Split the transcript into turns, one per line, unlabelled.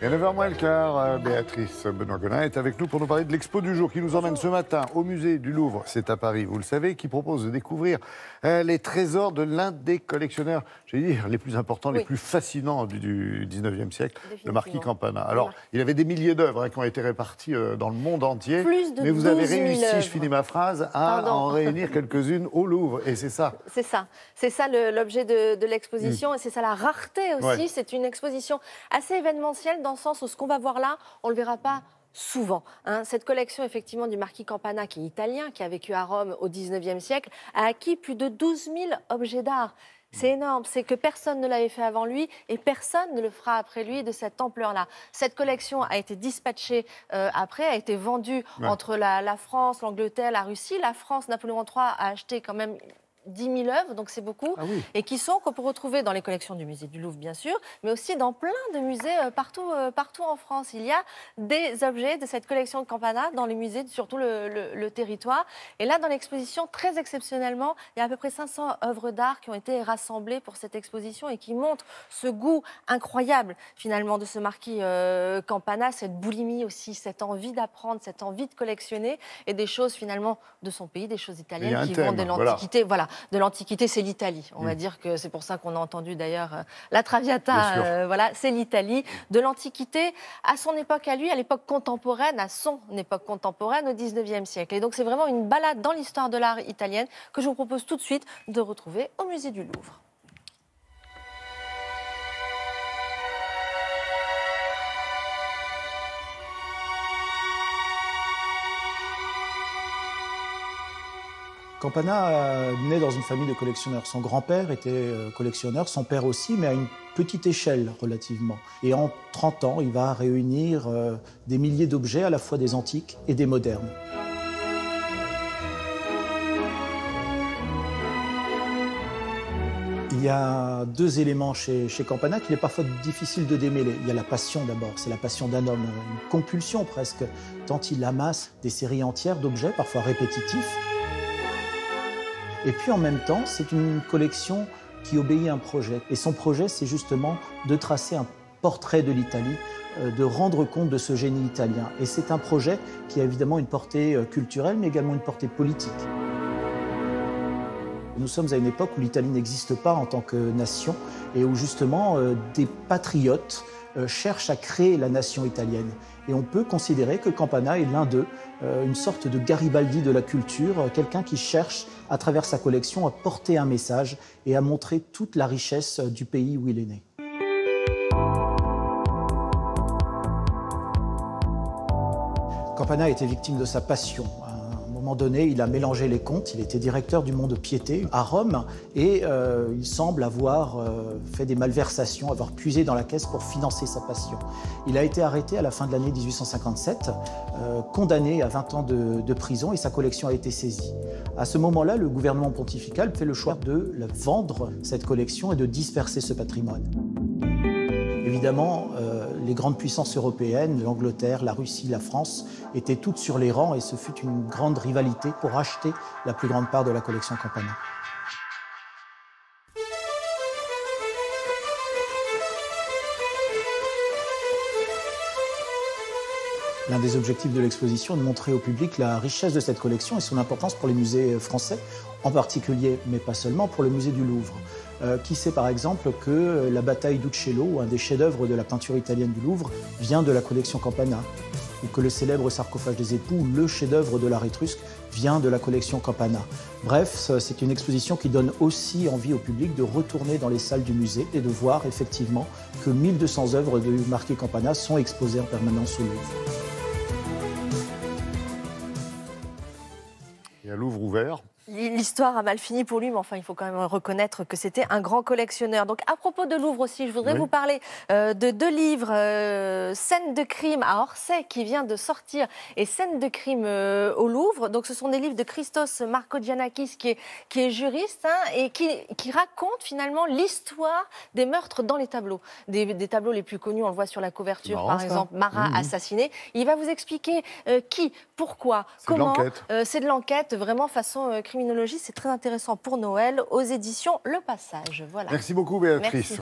Et à 9h moins le quart, Béatrice Benoît-Gonin est avec nous pour nous parler de l'expo du jour qui nous emmène ce matin au musée du Louvre, c'est à Paris, vous le savez, qui propose de découvrir les trésors de l'un des collectionneurs, j'allais dire, les plus importants, les plus fascinants du 19e siècle, le marquis Campana. Alors, il avait des milliers d'œuvres qui ont été réparties dans le monde entier, mais vous avez réussi, je finis ma phrase, à en réunir quelques-unes au Louvre, et c'est ça.
C'est ça l'objet de l'exposition, et c'est ça la rareté aussi. Ouais. C'est une exposition assez événementielle dans le sens où ce qu'on va voir là, on ne le verra pas souvent. Cette collection effectivement du marquis Campana, qui est italien, qui a vécu à Rome au 19e siècle, a acquis plus de 12 000 objets d'art. C'est énorme, c'est que personne ne l'avait fait avant lui et personne ne le fera après lui de cette ampleur-là. Cette collection a été dispatchée après, a été vendue entre la France, l'Angleterre, la Russie. La France, Napoléon III a acheté quand même 10 000 œuvres, donc c'est beaucoup, et qu'on peut retrouver dans les collections du musée du Louvre, bien sûr, mais aussi dans plein de musées partout en France. Il y a des objets de cette collection de Campana dans les musées, surtout le territoire. Et là, dans l'exposition, très exceptionnellement, il y a à peu près 500 œuvres d'art qui ont été rassemblées pour cette exposition et qui montrent ce goût incroyable, finalement, de ce marquis Campana, cette boulimie aussi, cette envie d'apprendre, cette envie de collectionner, et des choses, finalement, de son pays, des choses italiennes qui vont de l'Antiquité. Voilà. De l'Antiquité, c'est l'Italie. On va dire que c'est pour ça qu'on a entendu d'ailleurs la Traviata. Voilà, c'est l'Italie. De l'Antiquité à son époque à lui, à l'époque contemporaine, à son époque contemporaine, au 19e siècle. Et donc c'est vraiment une balade dans l'histoire de l'art italienne que je vous propose tout de suite de retrouver au musée du Louvre.
Campana naît dans une famille de collectionneurs. Son grand-père était collectionneur, son père aussi, mais à une petite échelle relativement. Et en 30 ans, il va réunir des milliers d'objets, à la fois des antiques et des modernes. Il y a deux éléments chez Campana qu'il est parfois difficile de démêler. Il y a la passion d'abord, c'est la passion d'un homme, une compulsion presque, tant il amasse des séries entières d'objets, parfois répétitifs. Et puis en même temps, c'est une collection qui obéit à un projet. Et son projet, c'est justement de tracer un portrait de l'Italie, de rendre compte de ce génie italien. Et c'est un projet qui a évidemment une portée culturelle, mais également une portée politique. Nous sommes à une époque où l'Italie n'existe pas en tant que nation et où justement des patriotes cherchent à créer la nation italienne. Et on peut considérer que Campana est l'un d'eux, une sorte de Garibaldi de la culture, quelqu'un qui cherche, à travers sa collection, à porter un message et à montrer toute la richesse du pays où il est né. Campana a été victime de sa passion. À un moment donné, il a mélangé les comptes. Il était directeur du Mont de Piété à Rome et il semble avoir fait des malversations, avoir puisé dans la caisse pour financer sa passion. Il a été arrêté à la fin de l'année 1857, condamné à 20 ans de prison et sa collection a été saisie. À ce moment-là, le gouvernement pontifical fait le choix de vendre cette collection et de disperser ce patrimoine. Évidemment, les grandes puissances européennes, l'Angleterre, la Russie, la France, étaient toutes sur les rangs et ce fut une grande rivalité pour acheter la plus grande part de la collection Campana. L'un des objectifs de l'exposition est de montrer au public la richesse de cette collection et son importance pour les musées français, en particulier, mais pas seulement, pour le musée du Louvre. Qui sait par exemple que la bataille d'Uccello, un des chefs-d'œuvre de la peinture italienne du Louvre, vient de la collection Campana, ou que le célèbre sarcophage des époux, le chef-d'œuvre de l'art étrusque, vient de la collection Campana. Bref, c'est une exposition qui donne aussi envie au public de retourner dans les salles du musée et de voir effectivement que 1200 œuvres du marquis Campana sont exposées en permanence au Louvre.
Et un Louvre ouvert.
L'histoire a mal fini pour lui, mais enfin, il faut quand même reconnaître que c'était un grand collectionneur. Donc, à propos de Louvre aussi, je voudrais vous parler de deux livres, Scènes de crime à Orsay, qui vient de sortir, et Scènes de crime au Louvre. Donc, ce sont des livres de Christos Markogiannakis, qui est juriste, et qui raconte finalement l'histoire des meurtres dans les tableaux. Des tableaux les plus connus, on le voit sur la couverture, par exemple, Marat assassiné. Il va vous expliquer qui, pourquoi, comment. C'est de l'enquête, vraiment façon criminologie. C'est très intéressant pour Noël, aux éditions Le Passage. Voilà.
Merci beaucoup, Béatrice.
Merci.